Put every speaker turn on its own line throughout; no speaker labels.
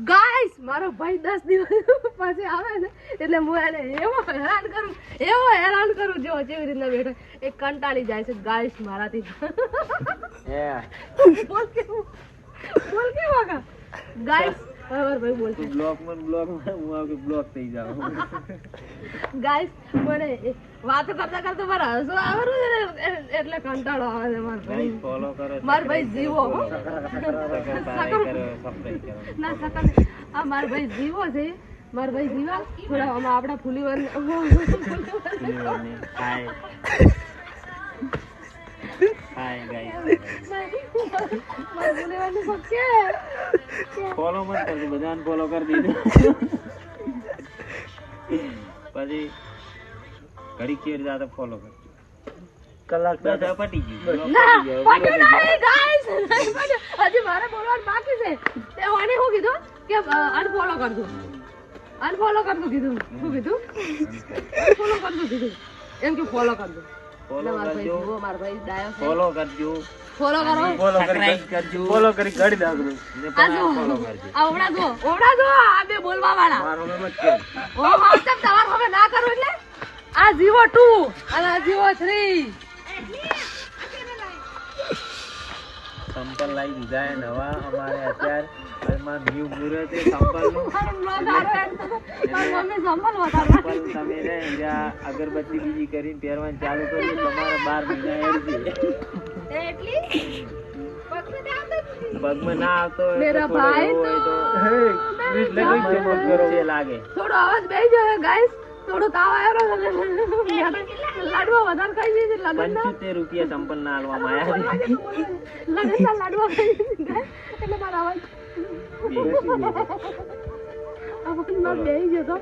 guys મારો ભાઈ 10 દિવસ પછી આવે છે એટલે હું એને એવો હેરાન કરું જો જેવી રીતના બેઠો એ કંટાળી જાય છે ગાઈસ મારાથી બોલ કે વાગા ગાઈસ બરાબર ભાઈ બોલ છે
બ્લોક હું આવું બ્લોક થઈ જાવ
ગાઈસ મને વાતો કરતા મારા હસો આવે છે એટલે કંટાળો આવે છે મારો ભાઈ
ફોલો કરો
મારો ભાઈ જીવો ના સકન આ મારો ભાઈ જીવો છે મારો ભાઈ જીવા થોડા આમાં આપડા ફૂલીવર
હાય ગાઈસ
મારો ફૂલીવર ને પક્કે
ફોલો મત કરજો બધાને ફોલો કરી દીધું પછી ઘડી કેર જાતો ફોલો કરજો કલાક બધા પટી ગયું
ના પટ્યું નહીં ગાઈસ હજી મારે બોલવાનું બાકી છે તે ઓને હું કીધું કે અનફોલો કરજો કીધું શું કીધું ફોલો કરજો કીધું એમ કે ફોલો કરજો
ફોલો કરજો
મારો ભાઈ ડાયો છે
ફોલો કરજો
ફોલો કરો
સબસ્ક્રાઇબ કરજો ફોલો કરી ગાડી દાખલો ને પણ ફોલો કરજો
આવડા જો આ બે બોલવા વાળા
મારો નામ જ છે
ઓ માસ્ટર તમાર હવે ના કરો એટલે આ જીવો 2 અને આ જીવો 3
સંપલ લાઈ દીધા હે નવા અમારે અત્યારે માં ન્યુ મુરત છે સંપલ નું
મમ્મી સંભળ
સંપલ તમે રે જ્યાં અગરબત્તી બીજી કરીને પહેરવાનું ચાલુ કર્યું તમારા 12 મહિના એડજી પગમાં ના આવતો હોય
મેરા ભાઈ તો
છે લાગે
થોડો અવાજ બેહી ગયો ગાઈસ થોડો તાવ આવ્યો લાડવા વધારે ખાઈ દીધી લગન
75 રૂપિયા સંપલ ના આલવામાં આયા
લગન લાડવા ખાઈ દીધી એટલે મારો અવાજ અવાજમાં બેહી ગયો તો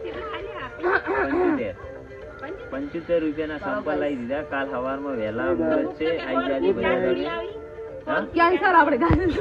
75 રૂપિયાના સંપલ લઈ દીધા કાલ સવારમાં વહેલા મુરત છે આઈ જાજી બધા
કેન્સર આપણે ગાઈસ